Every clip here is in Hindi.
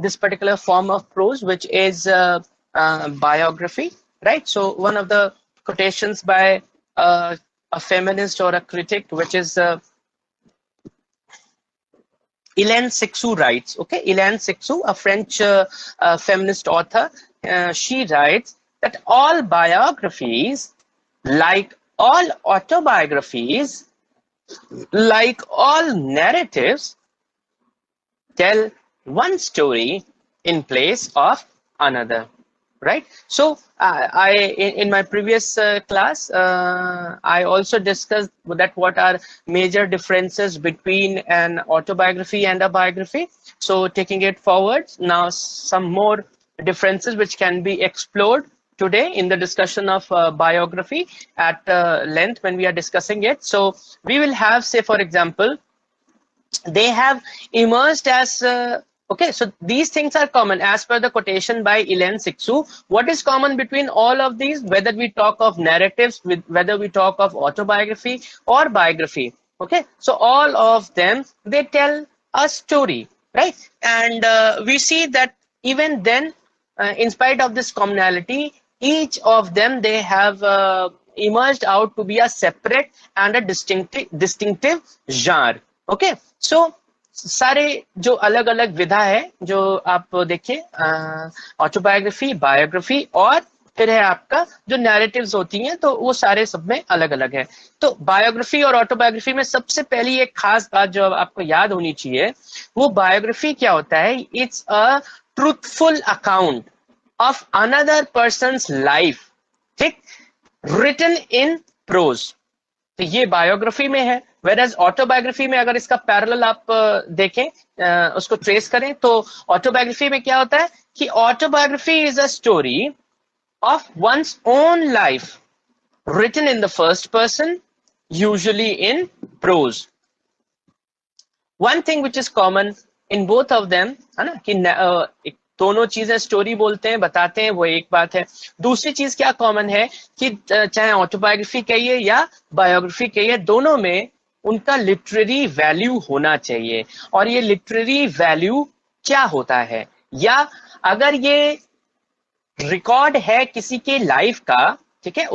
this particular form of prose, which is biography, right? So one of the quotations by a feminist or a critic, which is Hélène Cixous writes, okay, Hélène Cixous, a French feminist author, she writes that all biographies, like all autobiographies, like all narratives, tell one story in place of another, right? So in my previous class, I also discussed that what are major differences between an autobiography and a biography. So taking it forward, now some more differences which can be explored today in the discussion of biography at length when we are discussing it. So we will have, say for example, they have emerged as okay, so these things are common as per the quotation by Hélène Cixous. What is common between all of these, whether we talk of narratives, whether we talk of autobiography or biography? Okay, so all of them, they tell a story, right? And we see that even then, in spite of this commonality, each of them, they have emerged out to be a separate and a distinctive genre. Okay, so सारे जो अलग अलग विधा है जो आप देखिए, ऑटोबायोग्राफी, बायोग्राफी और फिर है आपका जो नैरेटिव्स होती हैं, तो वो सारे सब में अलग अलग है। तो बायोग्राफी और ऑटोबायोग्राफी में सबसे पहली एक खास बात जो आपको याद होनी चाहिए, वो बायोग्राफी क्या होता है, it's a truthful account of another persons life, ठीक, रिटन इन प्रोज। तो ये बायोग्राफी में है। वेरएज ऑटोबायोग्राफी में अगर इसका पैरेलल आप देखें, उसको ट्रेस करें, तो ऑटोबायोग्राफी में क्या होता है कि autobiography is a story of one's own life written in the first person, usually in prose. One thing which is common in both of them, है ना, कि दोनों चीजें स्टोरी बोलते हैं, बताते हैं, वो एक बात है। दूसरी चीज क्या कॉमन है कि चाहे ऑटोबायोग्राफी कहिए या बायोग्राफी कहिए, दोनों में उनका लिटरेरी वैल्यू होना चाहिए। और ये लिटरेरी वैल्यू क्या होता है, या अगर ये रिकॉर्ड है किसी के लाइफ का, ठीक है,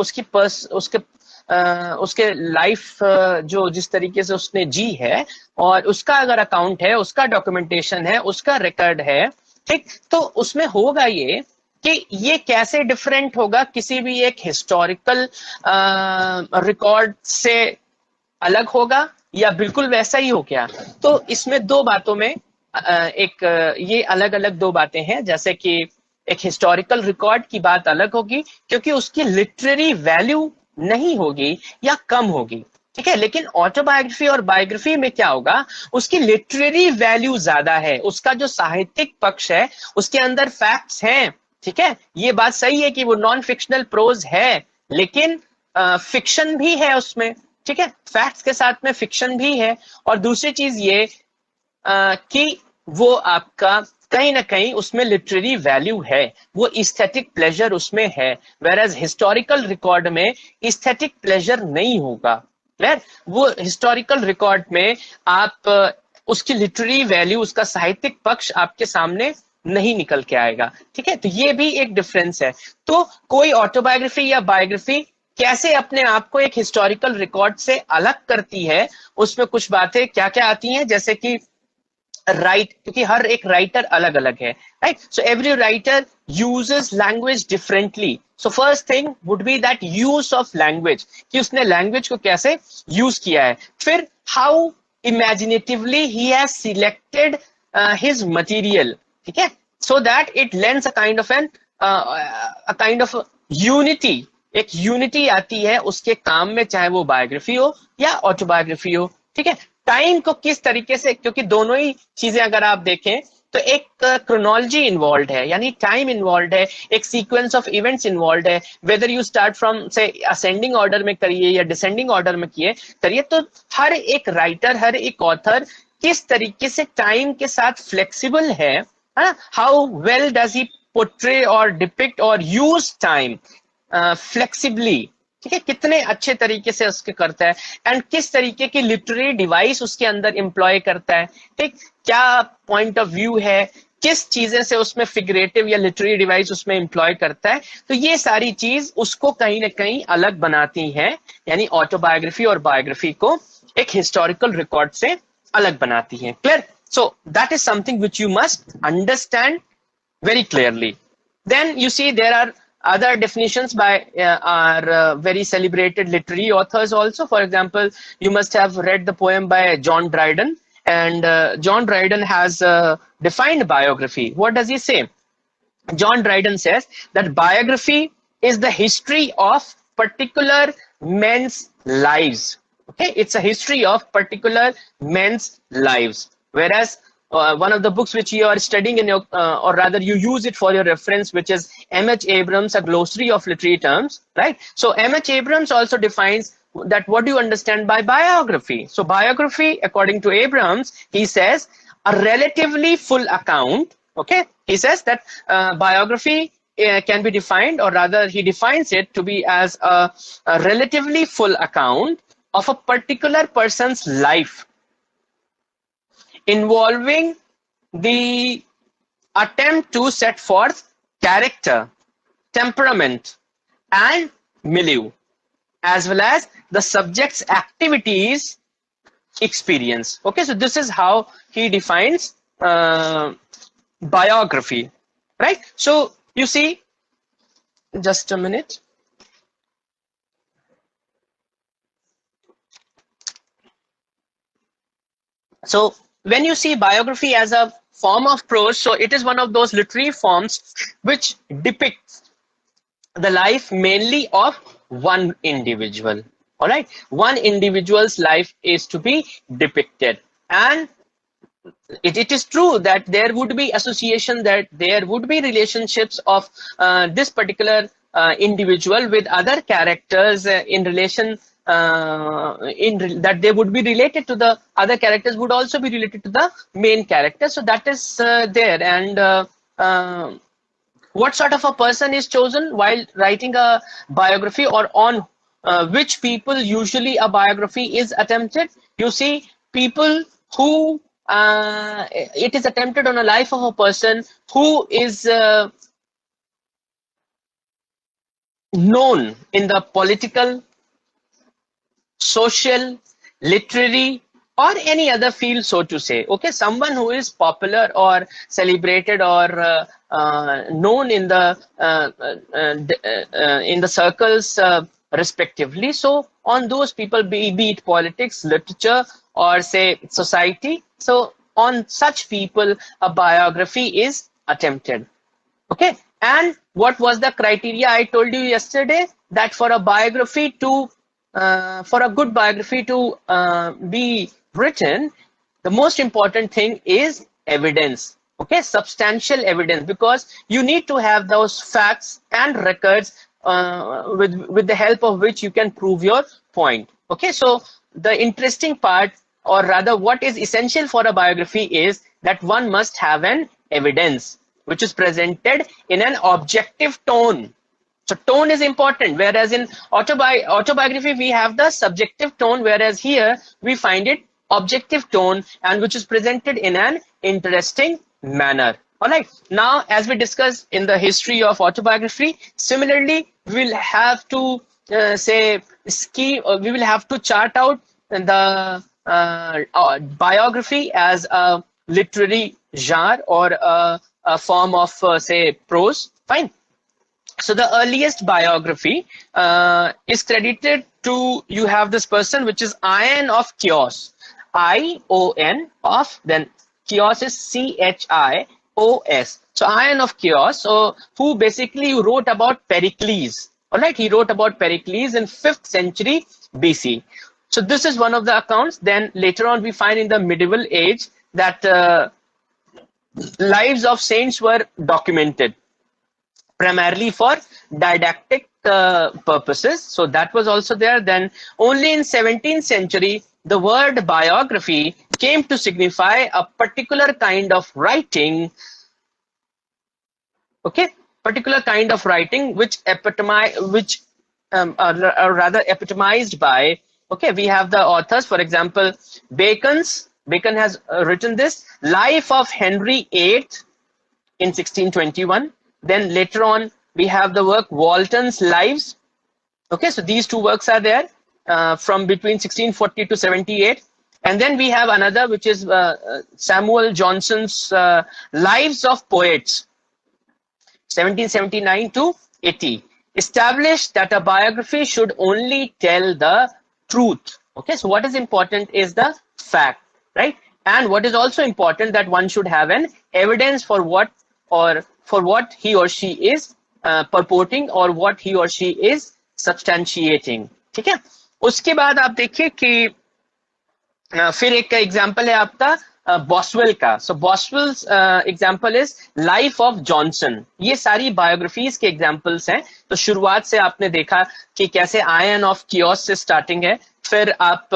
उसके लाइफ जो जिस तरीके से उसने जी है, और उसका अगर अकाउंट है, उसका डॉक्यूमेंटेशन है, उसका रिकॉर्ड है, ठीक, तो उसमें होगा ये कि ये कैसे डिफरेंट होगा किसी भी एक हिस्टोरिकल रिकॉर्ड से अलग होगा, या बिल्कुल वैसा ही हो क्या। तो इसमें दो बातों में ये अलग अलग दो बातें हैं। जैसे कि एक हिस्टोरिकल रिकॉर्ड की बात अलग होगी क्योंकि उसकी लिटरेरी वैल्यू नहीं होगी या कम होगी, ठीक है। लेकिन ऑटोबायोग्राफी और बायोग्राफी में क्या होगा, उसकी लिटरेरी वैल्यू ज्यादा है, उसका जो साहित्यिक पक्ष है उसके अंदर फैक्ट्स हैं, ठीक है। ये बात सही है कि वो नॉन फिक्शनल प्रोज है, लेकिन फिक्शन भी है उसमें, ठीक है, फैक्ट्स के साथ में फिक्शन भी है। और दूसरी चीज ये कि वो आपका कहीं ना कहीं उसमें लिटरेरी वैल्यू है, वो एस्थेटिक प्लेजर उसमें है, वेरएज हिस्टोरिकल रिकॉर्ड में एस्थेटिक प्लेजर नहीं होगा। क्लियर, वो हिस्टोरिकल रिकॉर्ड में आप उसकी लिटरेरी वैल्यू, उसका साहित्यिक पक्ष आपके सामने नहीं निकल के आएगा, ठीक है। तो ये भी एक डिफरेंस है। तो कोई ऑटोबायोग्राफी या बायोग्राफी कैसे अपने आप को एक हिस्टोरिकल रिकॉर्ड से अलग करती है, उसमें कुछ बातें क्या क्या आती हैं, जैसे कि क्योंकि हर एक राइटर अलग अलग है, right. So every writer uses language differently. So first thing would be that use of language, कि उसने लैंग्वेज को कैसे यूज किया है। फिर how imaginatively he has selected his material, ठीक है, सो that it lends a kind of unity, एक यूनिटी आती है उसके काम में, चाहे वो बायोग्राफी हो या ऑटोबायोग्राफी हो, ठीक है। टाइम को किस तरीके से, क्योंकि दोनों ही चीजें अगर आप देखें तो एक क्रोनोलॉजी इन्वॉल्व है, यानी टाइम इन्वॉल्व है, एक सीक्वेंस ऑफ इवेंट्स इन्वॉल्व है। वेदर यू स्टार्ट फ्रॉम से असेंडिंग ऑर्डर में करिए या डिसेंडिंग ऑर्डर में करिए, तो हर एक राइटर, हर एक ऑथर किस तरीके से टाइम के साथ फ्लेक्सिबल है, how well does he portray और डिपिक्ट और यूज टाइम फ्लेक्सिबली, ठीक है, कितने अच्छे तरीके से उसके करता है, एंड किस तरीके की लिटरेरी डिवाइस उसके अंदर एम्प्लॉय करता है, ठीक, क्या पॉइंट ऑफ व्यू है, किस चीजें से उसमें फिगरेटिव या लिटरेरी डिवाइस उसमें एम्प्लॉय करता है, तो ये सारी चीज उसको कहीं ना कहीं अलग बनाती है, यानी ऑटोबायोग्राफी और बायोग्राफी को एक हिस्टोरिकल रिकॉर्ड से अलग बनाती है। Clear? So that is something which you must understand very clearly. Then you see there are other definitions by our very celebrated literary authors also. For example, you must have read the poem by John Dryden, and John Dryden has defined biography. What does he say? John Dryden says that biography is the history of particular men's lives. Okay, it's a history of particular men's lives. Whereas one of the books which you are studying in your, or rather you use it for your reference, which is M.H. Abrams, A Glossary of Literary Terms, right? So M.H. Abrams also defines that what do you understand by biography. So biography, according to Abrams, he says a relatively full account. Okay, he says that biography can be defined, or rather he defines it to be as a relatively full account of a particular person's life, involving the attempt to set forth character, temperament, and milieu, as well as the subject's activities, experience. Okay, so this is how he defines biography, right? So you see, just a minute. So when you see biography as a form of prose, so it is one of those literary forms which depicts the life mainly of one individual. All right, one individual's life is to be depicted, and it is true that there would be association, that there would be relationships of this particular individual with other characters in relation, that they would be related to the other characters, would also be related to the main character. So that is there. And what sort of a person is chosen while writing a biography, or on which people usually a biography is attempted? You see, people who it is attempted on a life of a person who is known in the political, social, literary, or any other field, so to say. Okay, someone who is popular or celebrated or known in the circles respectively. So on those people, be it politics, literature, or say society, so on such people a biography is attempted. Okay, and what was the criteria I told you yesterday? That for a biography to for a good biography to be written, the most important thing is evidence. Okay, substantial evidence, because you need to have those facts and records with the help of which you can prove your point. Okay, so the interesting part, or rather what is essential for a biography, is that one must have an evidence which is presented in an objective tone. So tone is important, whereas in autobiography we have the subjective tone, whereas here we find it objective tone, and which is presented in an interesting manner. All right, now as we discussed in the history of autobiography, similarly we'll have to we will have to chart out the biography as a literary genre, or a form of say prose. Fine. So the earliest biography is credited to, you have this person which is Ion of Chios, I-O-N of, then Chios is C-H-I-O-S. So Ion of Chios, so who basically wrote about Pericles. All right, he wrote about Pericles in 5th century BC. So this is one of the accounts. Then later on we find in the medieval age that lives of saints were documented, primarily for didactic purposes. So that was also there. Then only in 17th century, the word biography came to signify a particular kind of writing. Okay, particular kind of writing which rather epitomized by, okay, we have the authors, for example, Bacon has written this Life of Henry VIII, in 1621. Then later on, we have the work Walton's Lives. Okay, so these two works are there from between 1640 to 78. And then we have another, which is Samuel Johnson's Lives of Poets, 1779 to 80. Established that a biography should only tell the truth. Okay, so what is important is the fact, right? And what is also important, that one should have an evidence for what he or she is purporting or what he or she is substantiating. ठीक है, उसके बाद आप देखिए कि फिर एक एग्जाम्पल है आपका बॉस्वेल का. So Boswell's example is life of Johnson. ये सारी बायोग्राफीज के एग्जाम्पल्स हैं. तो शुरुआत से आपने देखा कि कैसे आयन ऑफ कियोस से स्टार्टिंग है, फिर आप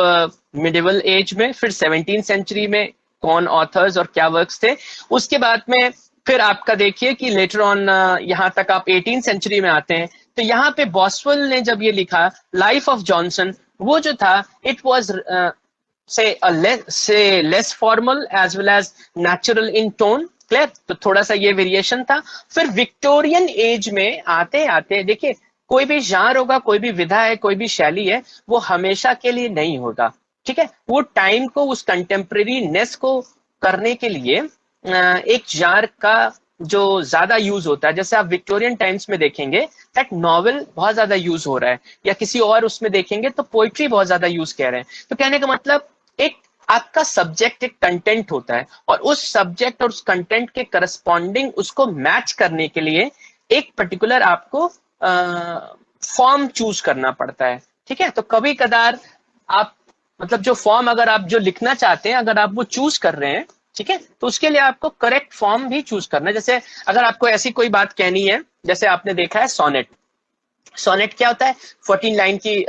मिडिवल एज में, फिर 17th सेंचुरी में कौन ऑथर्स और क्या वर्क्स थे. उसके बाद में फिर आपका देखिए कि लेटर ऑन यहाँ तक आप 18th सेंचुरी में आते हैं. तो यहाँ पे बॉस्वेल ने जब ये लिखा लाइफ ऑफ जॉनसन, वो जो था it was say less formal as well as natural in tone. Clear, तो थोड़ा सा ये वेरिएशन था. फिर विक्टोरियन एज में आते आते देखिए, कोई भी genre होगा, कोई भी विधा है, कोई भी शैली है, वो हमेशा के लिए नहीं होगा. ठीक है, वो टाइम को, उस कंटेम्प्रेरीनेस को करने के लिए एक genre का जो ज्यादा यूज होता है. जैसे आप विक्टोरियन टाइम्स में देखेंगे दैट नॉवेल बहुत ज्यादा यूज हो रहा है, या किसी और उसमें देखेंगे तो पोइट्री बहुत ज्यादा यूज कह रहे हैं. तो कहने का मतलब एक आपका सब्जेक्ट, एक कंटेंट होता है, और उस सब्जेक्ट और उस कंटेंट के करस्पॉन्डिंग उसको मैच करने के लिए एक पर्टिकुलर आपको फॉर्म चूज करना पड़ता है. ठीक है, तो कभी कदार आप मतलब जो फॉर्म अगर आप जो लिखना चाहते हैं, अगर आप वो चूज कर रहे हैं, ठीक है, तो उसके लिए आपको करेक्ट फॉर्म भी चूज करना है. जैसे अगर आपको ऐसी कोई बात कहनी है, जैसे आपने देखा है सोनेट. सोनेट क्या होता है? 14 लाइन की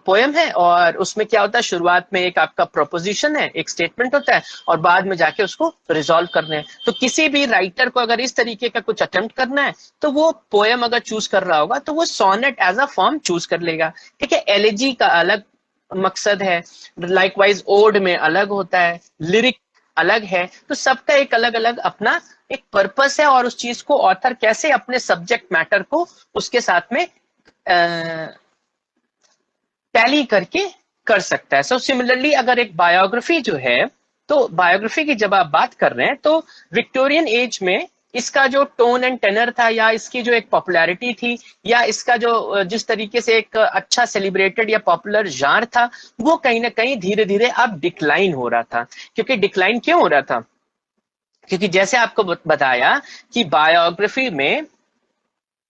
पोएम है, और उसमें क्या होता है, शुरुआत में एक आपका प्रोपोजिशन है, एक स्टेटमेंट होता है, और बाद में जाके उसको रिजॉल्व करना है. तो किसी भी राइटर को अगर इस तरीके का कुछ अटेम्प्ट करना है, तो वो पोएम अगर चूज कर रहा होगा तो वो sonnet as a form choose कर लेगा. ठीक है, एलिजी का अलग मकसद है, लाइकवाइज ओड में अलग होता है, लिरिक अलग है. तो सबका एक अलग अलग अपना एक पर्पस है, और उस चीज को ऑथर कैसे अपने सब्जेक्ट मैटर को उसके साथ में टैली करके कर सकता है. सो सिमिलरली अगर एक बायोग्राफी जो है, तो बायोग्राफी की जब आप बात कर रहे हैं, तो विक्टोरियन एज में इसका जो टोन एंड टेनर था, या इसकी जो एक पॉपुलैरिटी थी, या इसका जो जिस तरीके से एक अच्छा सेलिब्रेटेड या पॉपुलर genre था, वो कहीं ना कहीं धीरे धीरे अब डिक्लाइन हो रहा था. क्योंकि डिक्लाइन क्यों हो रहा था? क्योंकि जैसे आपको बताया कि बायोग्राफी में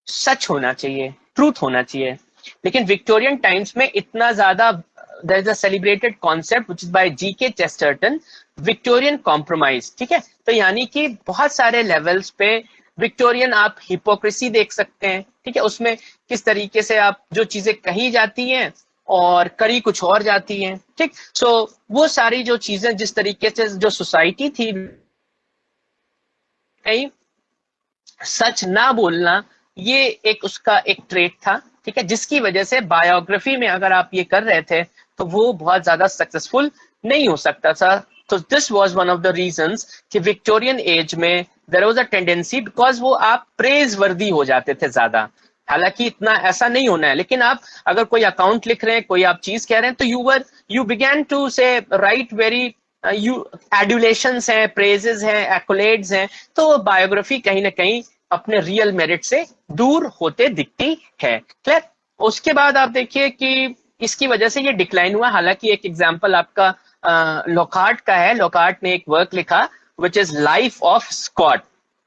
सच होना चाहिए, ट्रूथ होना चाहिए. लेकिन विक्टोरियन टाइम्स में इतना ज्यादा, there is a celebrated concept which is by G K. Chesterton, Victorian compromise. ठीक है, तो यानी कि बहुत सारे लेवल्स पे विक्टोरियन आप हिपोक्रेसी देख सकते हैं. ठीक है, उसमें किस तरीके से आप जो चीजें कही जाती हैं और करी कुछ और जाती हैं. ठीक, सो वो सारी जो चीजें, जिस तरीके से जो सोसाइटी थी, कहीं सच ना बोलना, ये एक उसका एक ट्रेट था. ठीक है, जिसकी वजह से बायोग्राफी में अगर आप ये कर रहे थे तो वो बहुत ज्यादा सक्सेसफुल नहीं हो सकता था. तो this was one of the reasons कि विक्टोरियन एज में there was a tendency, because वो आप प्रेज वर्दी हो जाते थे ज्यादा. हालांकि इतना ऐसा नहीं होना है, लेकिन आप अगर कोई अकाउंट लिख रहे हैं, कोई आप चीज कह रहे हैं, तो यू बिगैन टू से राइट वेरी एडुलेशंस हैं, प्रेजेस हैं, एक्कोलेड्स हैं. तो बायोग्राफी कहीं ना कहीं अपने रियल मेरिट से दूर होते दिखती है. क्लियर? उसके बाद आप देखिए कि इसकी वजह से ये डिक्लाइन हुआ. हालांकि एक एग्जांपल आपका लोकार्ट का है. लोकार्ट ने एक वर्क लिखा which is life of Scott,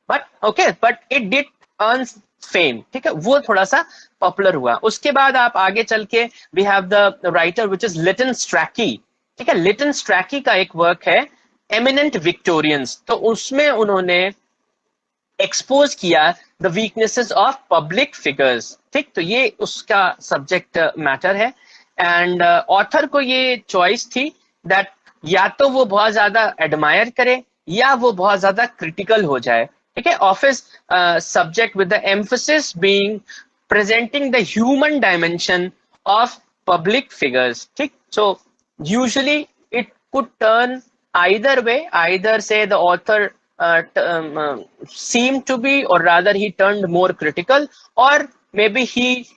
but it did earn fame. ठीक है, वो थोड़ा सा पॉपुलर हुआ. उसके बाद आप आगे चल के we have the writer which is Lytton Strachey. ठीक है, लिटन स्ट्रैकी का एक वर्क है एमिनेंट विक्टोरियंस. तो उसमें उन्होंने एक्सपोज किया the weaknesses of public figures. ठीक, तो ये उसका सब्जेक्ट मैटर है. एंड ऑथर को ये चॉइस थी दैट या तो वो बहुत ज्यादा एडमायर करे, या वो बहुत ज्यादा क्रिटिकल हो जाए. ठीक है, office subject with the emphasis being presenting the human dimension of public figures. ठीक, सो usually it could turn either way. Either say the author seemed to be, or rather he turned more critical, or maybe he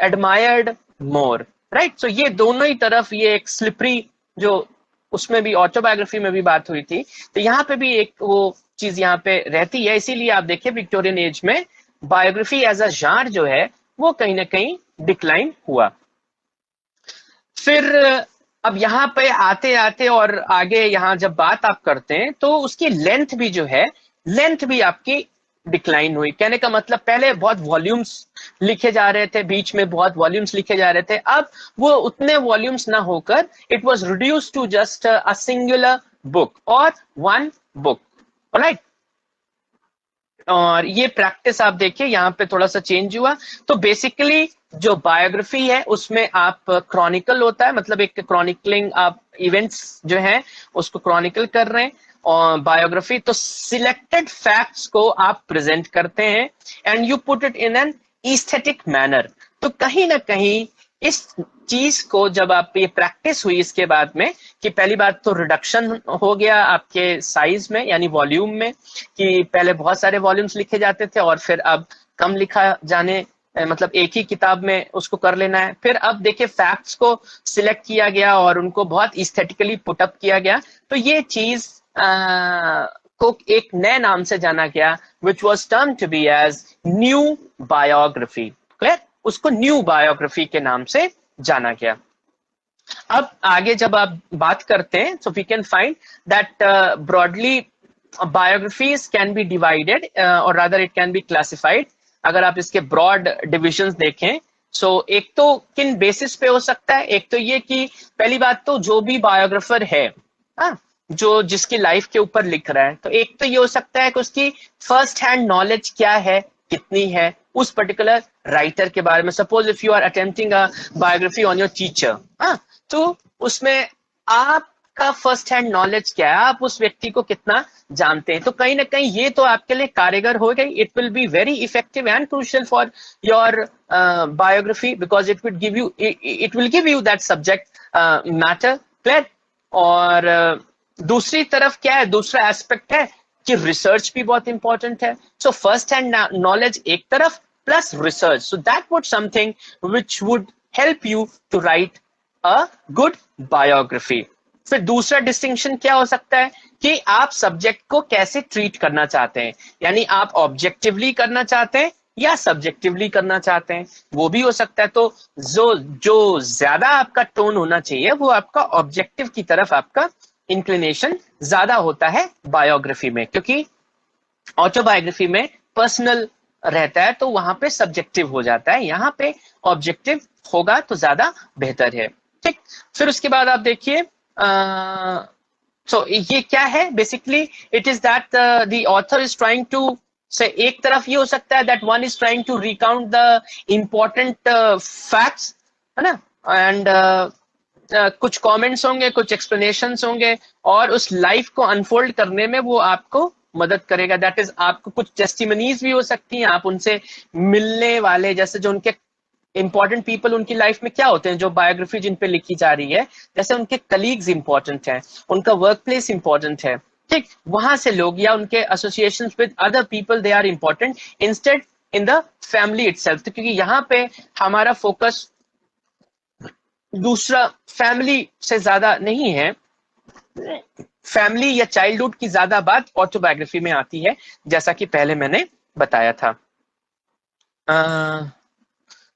admired more, right? So ये दोनों ही तरफ ये एक स्लिपरी, जो उसमें भी ऑटोबायोग्राफी में भी बात हुई थी, तो यहाँ पे भी एक वो चीज यहाँ पे रहती है। इसीलिए आप देखिए विक्टोरियन एज में बायोग्राफी एज अ genre जो है वो कहीं ना कहीं डिक्लाइन हुआ। फिर अब यहाँ पे आते आते और आगे यहाँ जब बात आप करते हैं तो उसकी लेंथ भी जो है, लेंथ भी आपकी डिक्लाइन हुई। कहने का मतलब पहले बहुत वॉल्यूम्स लिखे जा रहे थे, बीच में बहुत वॉल्यूम्स लिखे जा रहे थे, अब वो उतने वॉल्यूम्स ना होकर it was reduced to just a singular book और वन बुक, राइट। और ये प्रैक्टिस आप देखिए यहाँ पे थोड़ा सा चेंज हुआ। तो बेसिकली जो बायोग्राफी है उसमें आप क्रॉनिकल होता है, मतलब एक क्रॉनिकलिंग, आप इवेंट्स जो हैं उसको क्रॉनिकल कर रहे हैं। और बायोग्राफी तो सिलेक्टेड फैक्ट्स को आप प्रेजेंट करते हैं and you put it in an aesthetic manner. तो कहीं ना कहीं इस चीज को जब आप ये प्रैक्टिस हुई इसके बाद में, कि पहली बात तो रिडक्शन हो गया आपके साइज में यानी वॉल्यूम में, कि पहले बहुत सारे वॉल्यूम्स लिखे जाते थे और फिर अब कम लिखा जाने, मतलब एक ही किताब में उसको कर लेना है। फिर अब देखिए फैक्ट्स को सिलेक्ट किया गया और उनको बहुत एस्थेटिकली पुटअप किया गया। तो ये चीज को एक नए नाम से जाना गया, which was term to be as new biography. Clear? उसको न्यू बायोग्राफी के नाम से जाना गया। अब आगे जब आप बात करते हैं, so we can find that broadly biographies can be divided or rather it can be classified. अगर आप इसके ब्रॉड डिविजन्स देखें, सो एक तो किन बेसिस पे हो सकता है, एक तो ये कि पहली बात तो जो भी बायोग्राफर है, जो जिसकी लाइफ के ऊपर लिख रहा है, तो एक तो ये हो सकता है कि उसकी फर्स्ट हैंड नॉलेज क्या है, कितनी है उस पर्टिकुलर राइटर के बारे में। Suppose if you are attempting a biography on your teacher, तो उसमें आपका फर्स्ट हैंड नॉलेज क्या है, आप उस व्यक्ति को कितना जानते हैं। तो कहीं ना कहीं ये तो आपके लिए कारगर हो गई। It will be very effective and crucial for your biography because it will give you that subject matter. Clear? और दूसरी तरफ क्या है, दूसरा एस्पेक्ट है कि रिसर्च भी बहुत इंपॉर्टेंट है। सो फर्स्ट हैंड नॉलेज एक तरफ plus research, so that would something which would help you to write a good biography. फिर दूसरा डिस्टिंक्शन क्या हो सकता है कि आप सब्जेक्ट को कैसे ट्रीट करना चाहते हैं, यानी आप ऑब्जेक्टिवली करना चाहते हैं या सब्जेक्टिवली करना चाहते हैं, वो भी हो सकता है। तो जो ज्यादा आपका टोन होना चाहिए वो आपका ऑब्जेक्टिव की तरफ आपका इंक्लिनेशन ज्यादा होता है बायोग्राफी में, क्योंकि ऑटोबायोग्राफी में पर्सनल रहता है तो वहां पे सब्जेक्टिव हो जाता है, यहाँ पे ऑब्जेक्टिव होगा तो ज्यादा बेहतर है। ठीक, फिर उसके बाद आप देखिए सो ये क्या है, basically it is that the author is trying to say, एक तरफ ये हो सकता है that one is trying to recount the important facts, है ना, एंड कुछ कमेंट्स होंगे, कुछ एक्सप्लेनेशंस होंगे और उस लाइफ को अनफोल्ड करने में वो आपको मदद करेगा। दैट इज आपको कुछ टेस्टिमनीज भी हो सकती हैं, आप उनसे मिलने वाले, जैसे जो उनके इंपॉर्टेंट पीपल उनकी लाइफ में क्या होते हैं, जो बायोग्राफी जिन पे लिखी जा रही है, जैसे उनके कलीग्स इंपॉर्टेंट हैं, उनका वर्क प्लेस इंपॉर्टेंट है, ठीक, वहां से लोग या उनके association with other people they are important instead in the family itself. तो क्योंकि यहाँ पे हमारा फोकस दूसरा फैमिली से ज्यादा नहीं है, फैमिली या चाइल्डहुड की ज्यादा बात ऑटोबायोग्राफी में आती है, जैसा कि पहले मैंने बताया था।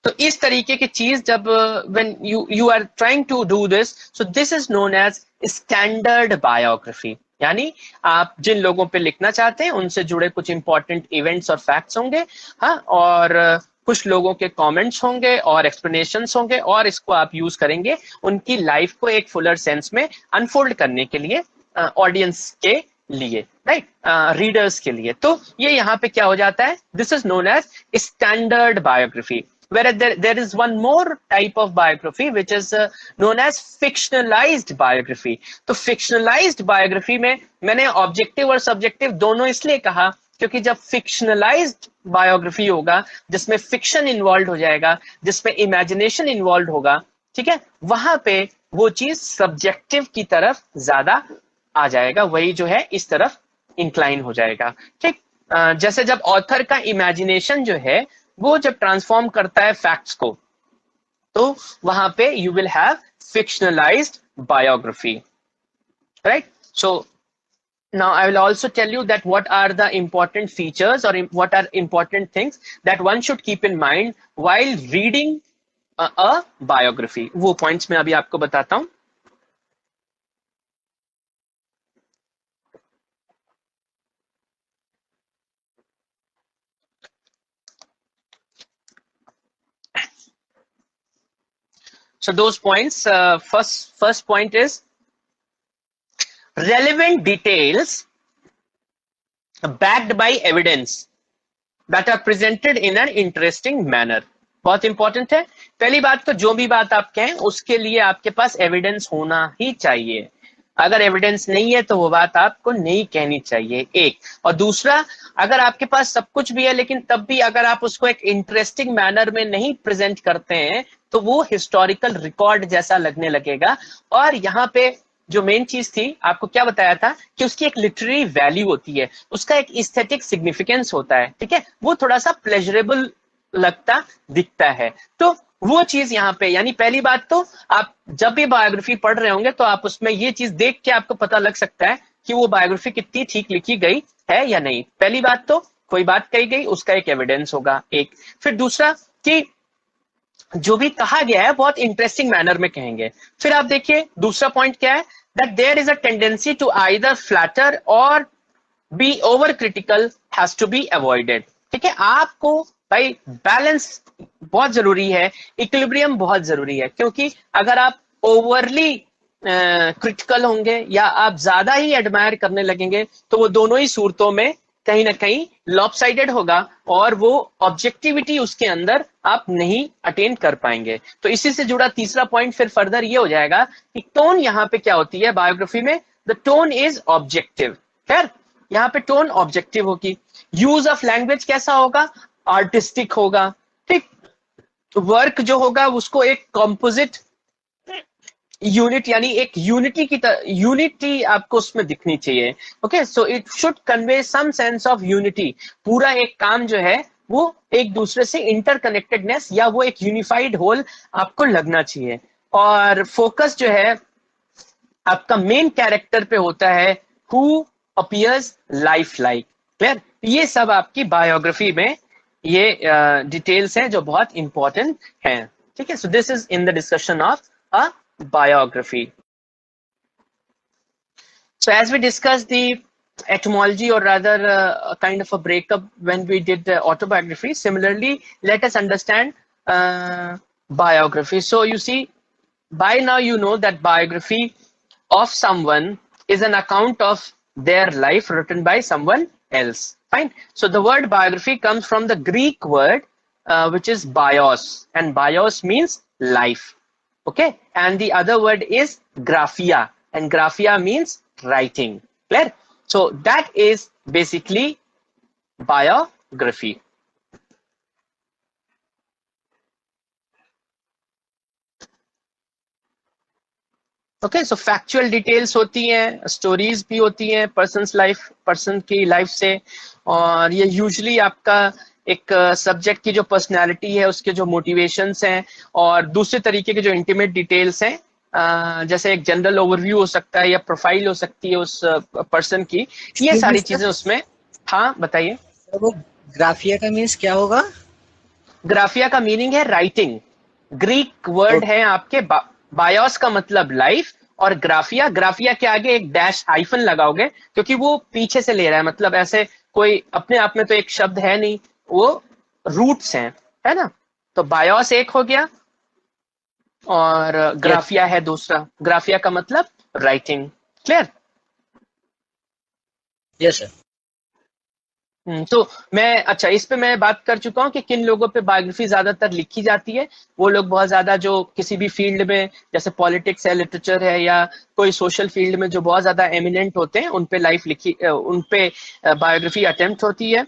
तो इस तरीके की चीज जब when you are trying to do this, so this is known as standard biography, यानी आप जिन लोगों पे लिखना चाहते हैं उनसे जुड़े कुछ इंपॉर्टेंट इवेंट्स और फैक्ट्स होंगे, हाँ, और कुछ लोगों के कमेंट्स होंगे और एक्सप्लेनेशंस होंगे, और इसको आप यूज करेंगे उनकी लाइफ को एक फुलर सेंस में अनफोल्ड करने के लिए, ऑडियंस के लिए, राइट, रीडर्स के लिए। तो ये यहाँ पे क्या हो जाता है, this is known as standard biography. Whereas there is one more type of biography which is known as fictionalized biography. तो fictionalized biography में मैंने ऑब्जेक्टिव और सब्जेक्टिव दोनों इसलिए कहा क्योंकि जब fictionalized biography होगा, जिसमें फिक्शन इन्वॉल्व हो जाएगा, जिसमें इमेजिनेशन इन्वॉल्व होगा, ठीक है, वहां पे वो चीज सब्जेक्टिव की तरफ ज्यादा आ जाएगा, वही जो है इस तरफ इंक्लाइन हो जाएगा। ठीक, जैसे जब ऑथर का इमेजिनेशन जो है वो जब ट्रांसफॉर्म करता है फैक्ट्स को, तो वहां पे you will have fictionalised biography, right? So now I will also tell you that what are the important features or what are important things that one should keep in mind while reading a biography. वो points मैं अभी आपको बताता हूं। So those points, first point is relevant details backed by evidence that are presented in an interesting manner. बहुत इंपॉर्टेंट है। पहली बात तो जो भी बात आप कहें उसके लिए आपके पास एविडेंस होना ही चाहिए। अगर एविडेंस नहीं है तो वो बात आपको नहीं कहनी चाहिए, एक। और दूसरा, अगर आपके पास सब कुछ भी है लेकिन तब भी अगर आप उसको एक इंटरेस्टिंग मैनर में नहीं प्रेजेंट करते हैं तो वो हिस्टोरिकल रिकॉर्ड जैसा लगने लगेगा। और यहाँ पे जो मेन चीज थी, आपको क्या बताया था कि उसकी एक लिटरेरी वैल्यू होती है, उसका एक एस्थेटिक सिग्निफिकेंस होता है, ठीक है, वो थोड़ा सा प्लेजरेबल लगता दिखता है। तो वो चीज यहाँ पे, यानी पहली बात तो आप जब भी बायोग्राफी पढ़ रहे होंगे तो आप उसमें ये चीज देख के आपको पता लग सकता है कि वो बायोग्राफी कितनी ठीक लिखी गई है या नहीं। पहली बात तो कोई बात कही गई उसका एक एविडेंस होगा, एक। फिर दूसरा कि जो भी कहा गया है बहुत इंटरेस्टिंग मैनर में कहेंगे। फिर आप देखिए दूसरा पॉइंट क्या है, that there is a tendency to either flatter or be over critical has to be avoided. ठीक है, आपको भाई बैलेंस बहुत जरूरी है, इक्विलिब्रियम बहुत जरूरी है, क्योंकि अगर आप ओवरली क्रिटिकल होंगे या आप ज्यादा ही एडमायर करने लगेंगे तो वो दोनों ही सूरतों में कहीं ना कहीं लॉपसाइडेड होगा और वो ऑब्जेक्टिविटी उसके अंदर आप नहीं अटेन कर पाएंगे। तो इसी से जुड़ा तीसरा पॉइंट फिर फर्दर ये हो जाएगा कि टोन यहाँ पे क्या होती है बायोग्राफी में, द टोन इज ऑब्जेक्टिव। खैर यहाँ पे टोन ऑब्जेक्टिव होगी, यूज ऑफ लैंग्वेज कैसा होगा, आर्टिस्टिक होगा, ठीक। वर्क जो होगा उसको एक कॉम्पोजिट यूनिट यानी एक यूनिटी की यूनिटी आपको उसमें दिखनी चाहिए। Okay, so it should convey some sense of unity. पूरा एक काम जो है वो एक दूसरे से इंटरकनेक्टेडनेस या वो एक यूनिफाइड होल आपको लगना चाहिए। और फोकस जो है आपका मेन कैरेक्टर पे होता है, who appears life like. Clear, ये सब आपकी बायोग्राफी में ये डिटेल्स हैं जो बहुत इंपॉर्टेंट हैं। ठीक है, सो this is in the discussion of a biography. So as we discussed the etymology or rather a kind of a breakup when we did the autobiography, similarly let us understand biography. So you see, by now you know that biography of someone is an account of their life written by someone else. Fine. So the word biography comes from the Greek word which is bios, and bios means life. Okay, and the other word is graphia, and graphia means writing. Clear? So that is basically biography. Okay, so factual details होती हैं, स्टोरीज भी होती हैं पर्सन की लाइफ से, और ये यूजुअली आपका एक सब्जेक्ट की जो पर्सनालिटी है उसके जो मोटिवेशंस हैं और दूसरे तरीके के जो इंटीमेट डिटेल्स हैं, जैसे एक जनरल ओवरव्यू हो सकता है या प्रोफाइल हो सकती है उस पर्सन की, ये सारी चीजें उसमें। हाँ बताइए। वो ग्राफिया का मीन्स क्या होगा? ग्राफिया का मीनिंग है राइटिंग। ग्रीक वर्ड है आपके बायोस का मतलब लाइफ, और ग्राफिया के आगे एक डैश हाइफन लगाओगे क्योंकि वो पीछे से ले रहा है, मतलब ऐसे कोई अपने आप में तो एक शब्द है नहीं, वो रूट्स हैं, है ना। तो बायोस एक हो गया और ग्राफिया है दूसरा। ग्राफिया का मतलब राइटिंग। क्लियर? Yes sir. तो मैं अच्छा इस पे मैं बात कर चुका हूँ कि किन लोगों पे बायोग्राफी ज्यादातर लिखी जाती है। वो लोग बहुत ज्यादा जो किसी भी फील्ड में, जैसे पॉलिटिक्स है, लिटरेचर है, या कोई सोशल फील्ड में जो बहुत ज्यादा एमिनेंट होते हैं, उन पे उन पे बायोग्राफी अटेम्प्ट होती है।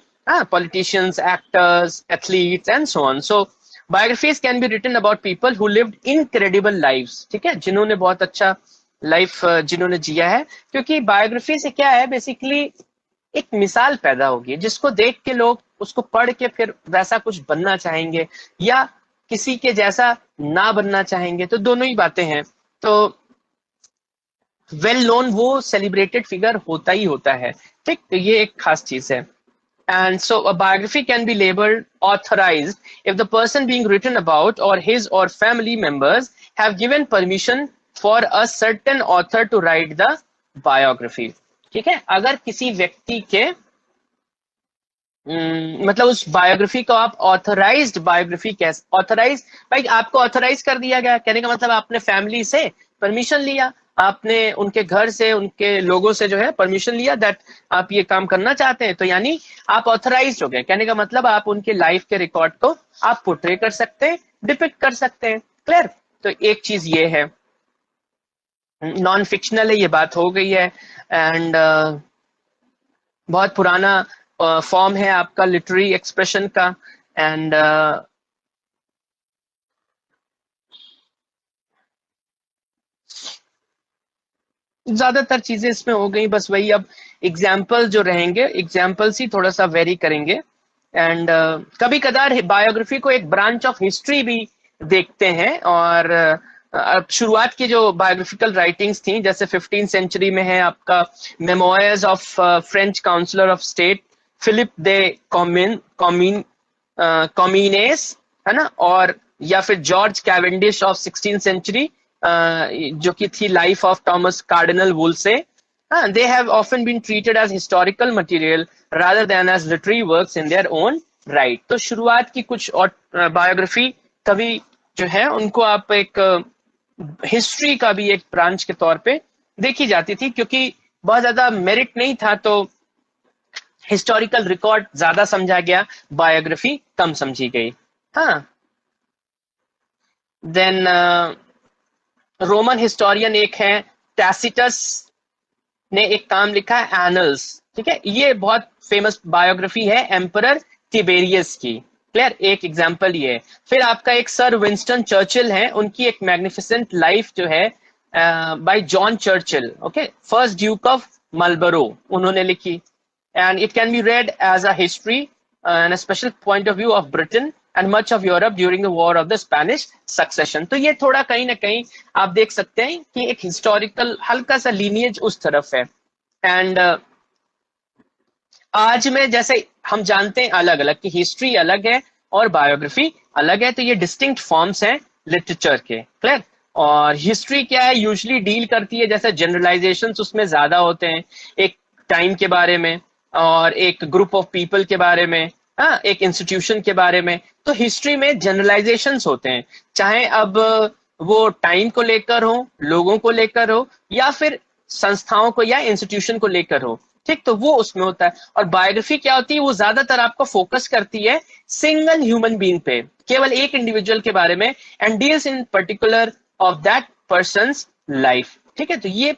Politicians, actors, athletes and so on. So biographies can be written about people who lived incredible lives. ठीक है, जिन्होंने बहुत अच्छा लाइफ जिन्होंने जिया है। क्योंकि बायोग्राफी से क्या है, बेसिकली एक मिसाल पैदा होगी जिसको देख के लोग उसको पढ़ के फिर वैसा कुछ बनना चाहेंगे या किसी के जैसा ना बनना चाहेंगे। तो दोनों ही बातें हैं। तो वेल नोन वो सेलिब्रेटेड फिगर होता ही होता है, ठीक। तो ये एक खास चीज है। And so a biography can be labeled authorized if the person being written about or his or family members have given permission for a certain author to write the biography। ठीक है, अगर किसी व्यक्ति के मतलब उस बायोग्राफी को आप ऑथराइज्ड बायोग्राफी कैसे, ऑथराइज भाई आपको ऑथराइज कर दिया गया, कहने का मतलब आपने फैमिली से परमिशन लिया, आपने उनके घर से उनके लोगों से जो है परमिशन लिया दैट आप ये काम करना चाहते हैं, तो यानी आप ऑथराइज हो गए। कहने का मतलब आप उनके लाइफ के रिकॉर्ड को आप पोर्ट्रे कर सकते हैं, डिपिक्ट कर सकते हैं। क्लियर? तो एक चीज ये है, नॉन फिक्शनल है, ये बात हो गई है। एंड बहुत पुराना फॉर्म है आपका लिटरेरी एक्सप्रेशन का। एंड ज्यादातर चीजें इसमें हो गई, बस वही अब एग्जाम्पल जो रहेंगे, एग्जाम्पल्स ही थोड़ा सा वेरी करेंगे। एंड कभी कदार बायोग्राफी को एक ब्रांच ऑफ हिस्ट्री भी देखते हैं। और शुरुआत की जो बायोग्राफिकल राइटिंग्स थी, जैसे 15th सेंचुरी में है आपका memoirs of French councillor of state Philippe de Commines, है ना, और या फिर George Cavendish of 16th century, जो कि थी life of Thomas Cardinal Wolsey. They have often been treated as historical material rather than as literary works in their own right। तो शुरुआत की कुछ और बायोग्राफी कभी जो है उनको आप एक हिस्ट्री का भी एक ब्रांच के तौर पे देखी जाती थी, क्योंकि बहुत ज्यादा मेरिट नहीं था तो हिस्टोरिकल रिकॉर्ड ज्यादा समझा गया, बायोग्राफी कम समझी गई। हाँ, देन रोमन हिस्टोरियन एक है टैसिटस ने एक काम लिखा है एनल्स। ठीक है, ये बहुत फेमस बायोग्राफी है एम्परर टिबेरियस की। क्लियर? एक एग्जांपल ये है। फिर आपका एक सर विंस्टन चर्चिल है, उनकी एक मैग्निफिसेंट लाइफ जो है by John Churchill, okay, first duke of Marlborough, उन्होंने लिखी। And it can be read as a history and a special point of view of Britain and much of Europe during the war of the Spanish succession. तो ये थोड़ा कहीं ना कहीं आप देख सकते हैं कि एक हिस्टोरिकल हल्का सा लीनिएज उस तरफ है। एंड आज में जैसे हम जानते हैं अलग अलग कि हिस्ट्री अलग है और बायोग्राफी अलग है, तो ये डिस्टिंक्ट फॉर्म्स हैं लिटरेचर के। क्लियर? और हिस्ट्री क्या है, यूजुअली डील करती है, जैसे जनरलाइजेशंस उसमें ज्यादा होते हैं, एक टाइम के बारे में और एक ग्रुप ऑफ पीपल के बारे में, हाँ, एक इंस्टीट्यूशन के बारे में। तो हिस्ट्री में जनरलाइजेशंस होते हैं, चाहे अब वो टाइम को लेकर हो, लोगों को लेकर हो, या फिर संस्थाओं को या इंस्टीट्यूशन को लेकर हो। ठीक, तो वो उसमें होता है। और बायोग्राफी क्या होती है, वो ज्यादातर आपको फोकस करती है सिंगल ह्यूमन बीइंग पे, केवल एक इंडिविजुअल के बारे में, and deals in particular of that persons life. ठीक है, तो ये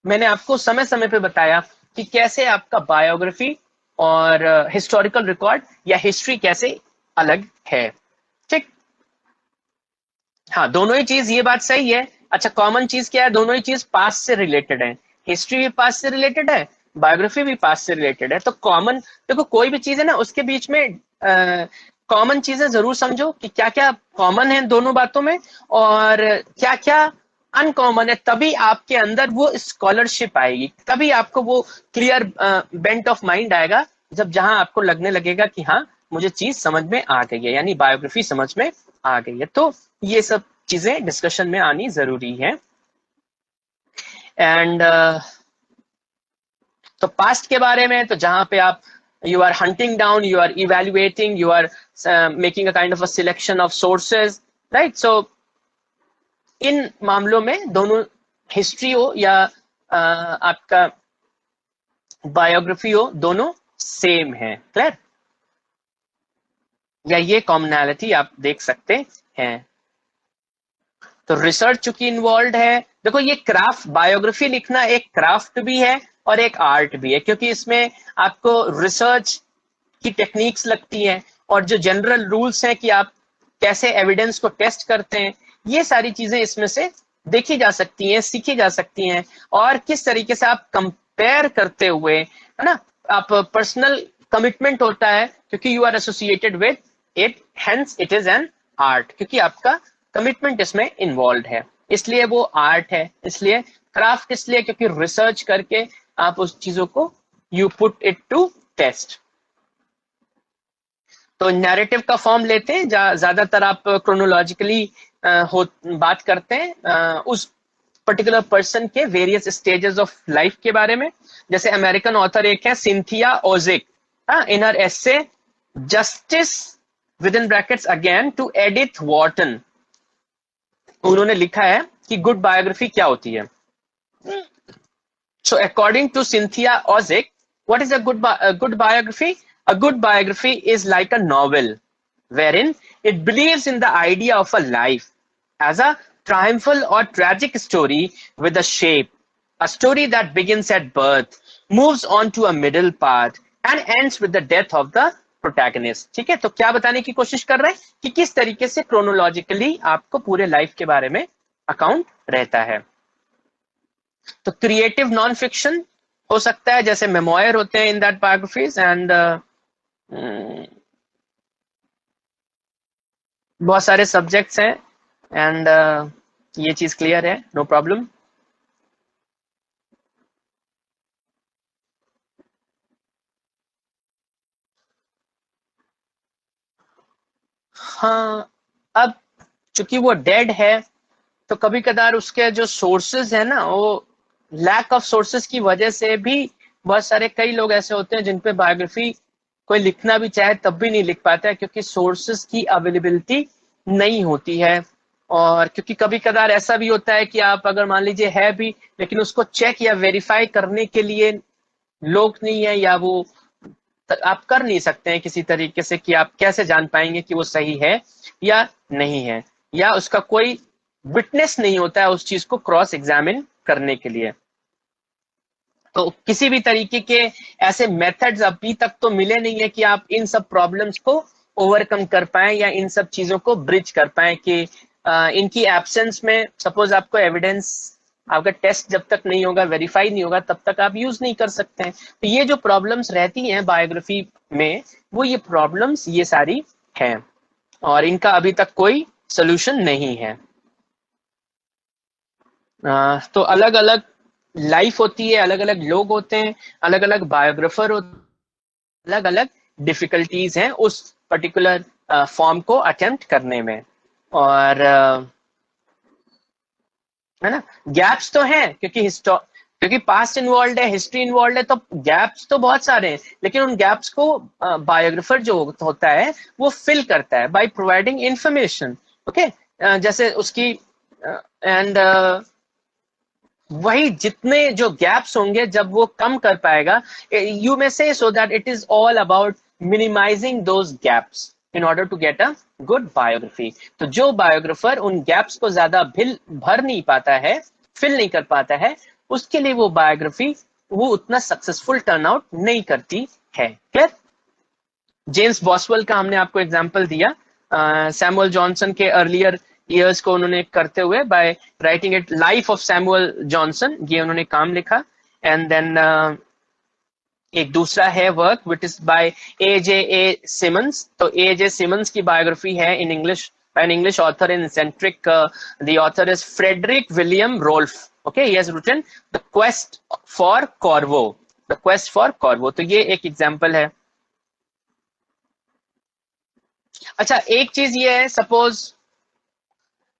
मैंने आपको समय समय पे बताया कि कैसे आपका बायोग्राफी और हिस्टोरिकल रिकॉर्ड या हिस्ट्री कैसे अलग है। ठीक, हाँ, दोनों ही चीज, ये बात सही है। अच्छा, कॉमन चीज क्या है, दोनों ही चीज पास्ट से रिलेटेड है, हिस्ट्री भी पास्ट से रिलेटेड है, बायोग्राफी भी पास्ट से रिलेटेड है। तो कॉमन, देखो कोई भी चीज है ना, उसके बीच में कॉमन चीजें जरूर समझो कि क्या क्या कॉमन है दोनों बातों में और क्या क्या अनकॉमन है, तभी आपके अंदर वो स्कॉलरशिप आएगी, तभी आपको वो क्लियर बेंट ऑफ माइंड आएगा, जब जहां आपको लगने लगेगा कि हाँ मुझे चीज समझ में आ गई है, यानी बायोग्राफी समझ में आ गई है। तो ये सब चीजें डिस्कशन में आनी जरूरी है। एंड तो पास्ट के बारे में, तो जहां पे आप you are hunting down, you are evaluating, you are making a kind of a selection of sources, right. So इन मामलों में दोनों हिस्ट्री हो या आपका बायोग्राफी हो, दोनों सेम है। क्लियर? या ये कॉमनैलिटी आप देख सकते हैं। तो रिसर्च चूंकि इन्वॉल्व है, देखो ये क्राफ्ट, बायोग्राफी लिखना एक क्राफ्ट भी है और एक आर्ट भी है, क्योंकि इसमें आपको रिसर्च की टेक्निक्स लगती हैं और जो जनरल रूल्स हैं कि आप कैसे एविडेंस को टेस्ट करते हैं, ये सारी चीजें इसमें से देखी जा सकती हैं, सीखी जा सकती हैं, और किस तरीके से आप कंपेयर करते हुए, है ना, आप पर्सनल कमिटमेंट होता है क्योंकि you are associated with it, hence it is an art, क्योंकि आपका कमिटमेंट इसमें इन्वॉल्व है, इसलिए वो आर्ट है। इसलिए क्राफ्ट इसलिए क्योंकि रिसर्च करके आप उस चीजों को you put it to test. तो नैरेटिव का फॉर्म लेते हैं, ज्यादातर आप क्रोनोलॉजिकली हो बात करते हैं उस पर्टिकुलर पर्सन के वेरियस स्टेजेस ऑफ लाइफ के बारे में। जैसे अमेरिकन ऑथर एक है Cynthia Ozick, in her essay justice with in brackets again to Edith Wharton, उन्होंने लिखा है कि गुड बायोग्राफी क्या होती है। So according to Cynthia Ozick, what is a good biography? A good biography is like a novel wherein it believes in the idea of a life as a triumphal or tragic story with a shape, a story that begins at birth, moves on to a middle part and ends with the death of the protagonist। ठीक है, तो क्या बताने की कोशिश कर रहे हैं कि किस तरीके से क्रोनोलॉजिकली आपको पूरे लाइफ के बारे में अकाउंट रहता है। तो क्रिएटिव नॉन फिक्शन हो सकता है, जैसे मेमोयर होते हैं इन दैट बायोग्राफीज, एंड बहुत सारे सब्जेक्ट्स हैं, एंड ये चीज क्लियर है, नो प्रॉब्लम। हाँ, अब चूंकि वो डेड है तो कभी कदार उसके जो सोर्सेज है ना, वो लैक ऑफ सोर्सेज की वजह से भी बहुत सारे कई लोग ऐसे होते हैं जिन पे बायोग्राफी कोई लिखना भी चाहे तब भी नहीं लिख पाता है, क्योंकि सोर्सेज की अवेलेबिलिटी नहीं होती है। और क्योंकि कभी कदार ऐसा भी होता है कि आप अगर मान लीजिए है भी, लेकिन उसको चेक या वेरीफाई करने के लिए लोग नहीं है, या वो आप कर नहीं सकते हैं किसी तरीके से कि आप कैसे जान पाएंगे कि वो सही है या नहीं है, या उसका कोई विटनेस नहीं होता है उस चीज को क्रॉस एग्जामिन करने के लिए। तो किसी भी तरीके के ऐसे मेथड्स अभी तक तो मिले नहीं है कि आप इन सब प्रॉब्लम्स को ओवरकम कर पाए या इन सब चीजों को ब्रिज कर पाए कि इनकी एब्सेंस में सपोज आपको एविडेंस, आपका टेस्ट जब तक नहीं होगा, वेरीफाई नहीं होगा, तब तक आप यूज नहीं कर सकते हैं। तो ये जो प्रॉब्लम्स रहती हैं बायोग्राफी में, वो ये प्रॉब्लम्स ये सारी हैं, और इनका अभी तक कोई सोल्यूशन नहीं है। तो अलग अलग लाइफ होती है, अलग अलग लोग होते हैं, अलग अलग बायोग्राफर होते हैं, अलग अलग डिफिकल्टीज हैं उस पर्टिकुलर फॉर्म को अटेम्प्ट करने में। और है ना, गैप्स तो हैं क्योंकि पास्ट इन्वॉल्व है, हिस्ट्री इन्वॉल्व है, तो गैप्स तो बहुत सारे हैं, लेकिन उन गैप्स को बायोग्राफर जो होता है वो फिल करता है बाय प्रोवाइडिंग इंफॉर्मेशन। ओके, जैसे उसकी एंड वही जितने जो गैप्स होंगे जब वो कम कर पाएगा, you may say so that it is all about minimizing those gaps in order to get a good biography. तो जो बायोग्राफर उन गैप्स को ज्यादा भर नहीं पाता है, फिल नहीं कर पाता है, उसके लिए वो बायोग्राफी वो उतना सक्सेसफुल टर्न आउट नहीं करती है। क्लियर? जेम्स बॉसवेल का हमने आपको एग्जांपल दिया, सैमुअल जॉनसन के अर्लियर ईयर्स को उन्होंने करते हुए by writing it life of Samuel Johnson, ये उन्होंने काम लिखा। एंड देन एक दूसरा है work which is by A Symons. तो ए सिमंस की बायोग्राफी है in English, an English author in Centric. The author is Frederick William Rolfe. Okay, he has written The Quest for Corvo. The Quest for Corvo. तो ये एक एग्जाम्पल है। अच्छा, एक चीज ये है, सपोज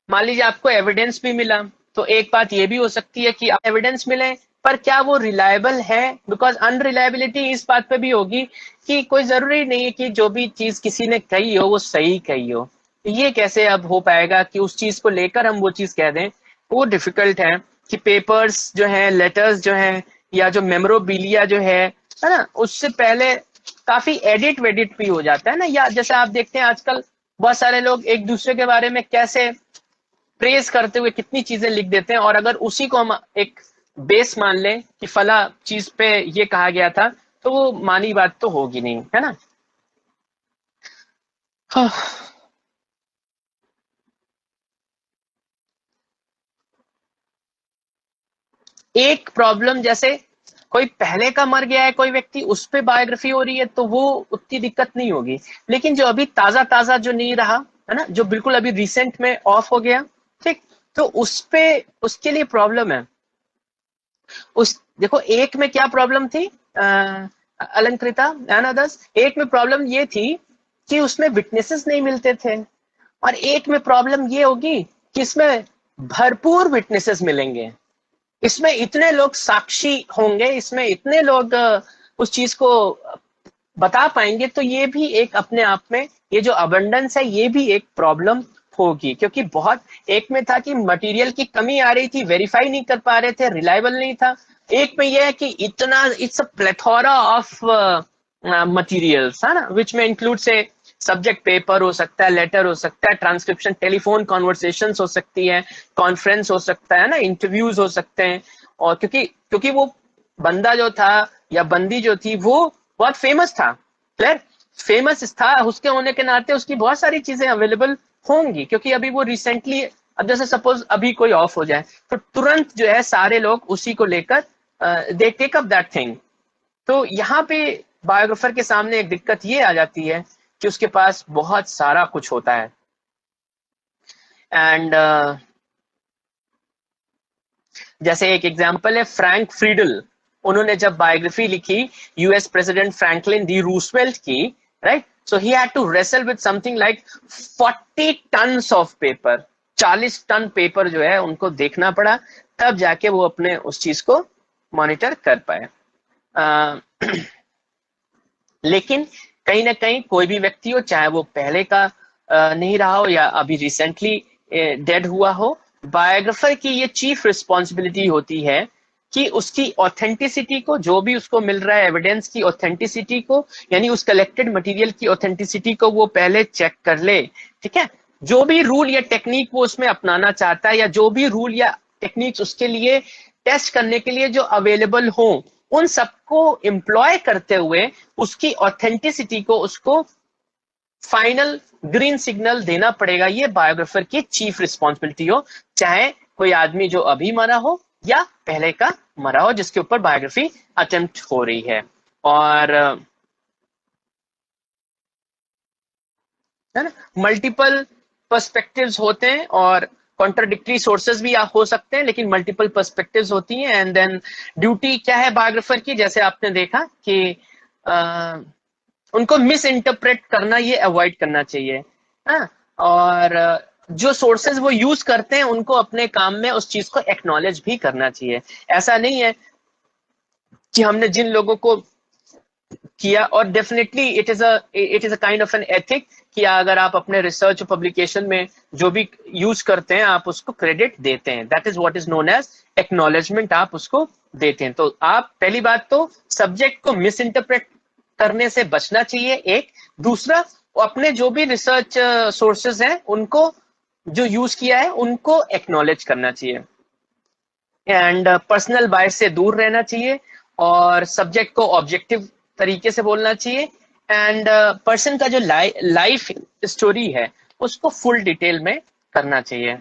मान लीजिए आपको एविडेंस भी मिला, तो एक बात ये भी हो सकती है कि एविडेंस मिले पर क्या वो रिलायबल है, बिकॉज अनरिलायबिलिटी इस बात पे भी होगी कि कोई जरूरी नहीं है कि जो भी चीज किसी ने कही हो वो सही कही हो। ये कैसे अब हो पाएगा कि उस चीज को लेकर हम वो चीज कह दें, वो डिफिकल्ट है। कि पेपर्स जो है, लेटर्स जो है, या जो मेमोरोबिलिया जो है ना, उससे पहले काफी एडिट वेडिट भी हो जाता है ना, या जैसे आप देखते हैं आजकल बहुत सारे लोग एक दूसरे के बारे में कैसे प्रेज करते हुए कितनी चीजें लिख देते हैं, और अगर उसी को हम एक बेस मान लें कि फला चीज पे ये कहा गया था, तो वो मानी बात तो होगी नहीं, है ना। एक प्रॉब्लम जैसे कोई पहले का मर गया है कोई व्यक्ति, उस पे बायोग्राफी हो रही है तो वो उतनी दिक्कत नहीं होगी। लेकिन जो अभी ताजा ताजा जो नहीं रहा है ना, जो बिल्कुल अभी रिसेंट में ऑफ हो गया, ठीक, तो उस पे उसके लिए प्रॉब्लम है। उस देखो एक में क्या प्रॉब्लम थी अलंकृता एंड अदर्स, एक में प्रॉब्लम ये थी कि उसमें विटनेसेस नहीं मिलते थे, और एक में प्रॉब्लम ये होगी कि इसमें भरपूर विटनेसेस मिलेंगे, इसमें इतने लोग साक्षी होंगे, इसमें इतने लोग उस चीज को बता पाएंगे, तो ये भी एक अपने आप में, ये जो अबंडेंस है ये भी एक प्रॉब्लम होगी। क्योंकि बहुत एक में था कि मटेरियल की कमी आ रही थी, वेरीफाई नहीं कर पा रहे थे, रिलायबल नहीं था। एक में यह है कि इतना it's a plethora of materials है ना, विच में इंक्लूड से सब्जेक्ट पेपर हो सकता है, लेटर हो सकता है, ट्रांसक्रिप्शन, टेलीफोन कॉन्वर्सेशंस हो सकती है, कॉन्फ्रेंस हो सकता है ना, इंटरव्यूज हो सकते हैं। और क्योंकि क्योंकि वो बंदा जो था या बंदी जो थी वो बहुत फेमस था, क्लियर, फेमस था, उसके होने के नाते उसकी बहुत सारी चीजें अवेलेबल होंगी। क्योंकि अभी वो रिसेंटली, अब जैसे सपोज अभी कोई ऑफ हो जाए तो तुरंत जो है सारे लोग उसी को लेकर they take up that thing. तो यहाँ पे बायोग्राफर के सामने एक दिक्कत ये आ जाती है कि उसके पास बहुत सारा कुछ होता है। एंड जैसे एक एग्जांपल है फ्रैंक फ्रीडल, उन्होंने जब बायोग्राफी लिखी US president Franklin D Roosevelt की, right, so he had to wrestle with something like 40 tons of paper, 40 ton paper जो है उनको देखना पड़ा, तब जाके वो अपने उस चीज को मॉनिटर कर पाए। लेकिन कहीं ना कहीं कोई भी व्यक्ति हो, चाहे वो पहले का नहीं रहा हो या अभी रिसेंटली डेड हुआ हो, बायोग्राफर की ये चीफ रिस्पॉन्सिबिलिटी होती है कि उसकी ऑथेंटिसिटी को, जो भी उसको मिल रहा है एविडेंस की ऑथेंटिसिटी को, यानी उस कलेक्टेड मटेरियल की ऑथेंटिसिटी को वो पहले चेक कर ले, ठीक है। जो भी रूल या टेक्निक वो उसमें अपनाना चाहता है, या जो भी रूल या टेक्निक्स उसके लिए टेस्ट करने के लिए जो अवेलेबल हो, उन सबको एम्प्लॉय करते हुए उसकी ऑथेंटिसिटी को, उसको फाइनल ग्रीन सिग्नल देना पड़ेगा। ये बायोग्राफर की चीफ रिस्पॉन्सिबिलिटी हो, चाहे कोई आदमी जो अभी मरा हो या पहले का मरा हो जिसके ऊपर बायोग्राफी अटेम्प्ट हो रही है। और है ना, मल्टीपल पर्सपेक्टिव्स होते हैं और कॉन्ट्राडिक्टरी सोर्सेज भी हो सकते हैं, लेकिन मल्टीपल पर्सपेक्टिव्स होती हैं। एंड देन ड्यूटी क्या है बायोग्राफर की, जैसे आपने देखा कि उनको मिस इंटरप्रेट करना ये अवॉइड करना चाहिए, हाँ। और जो सोर्सेज वो यूज करते हैं उनको अपने काम में उस चीज को एक्नॉलेज भी करना चाहिए। ऐसा नहीं है कि हमने जिन लोगों को किया, और definitely it is a kind of an ethic कि अगर आप अपने रिसर्च और पब्लिकेशन में जो भी यूज करते हैं आप उसको क्रेडिट देते हैं, that is what is known as acknowledgement, आप उसको देते हैं। तो आप पहली बात तो सब्जेक्ट को मिस इंटरप्रेट करने से बचना चाहिए, एक। दूसरा, अपने जो भी रिसर्च सोर्सेज हैं उनको जो यूज किया है उनको एक्नॉलेज करना चाहिए, एंड पर्सनल बायस से दूर रहना चाहिए, और सब्जेक्ट को ऑब्जेक्टिव तरीके से बोलना चाहिए, एंड पर्सन का जो लाइफ स्टोरी है उसको फुल डिटेल में करना चाहिए।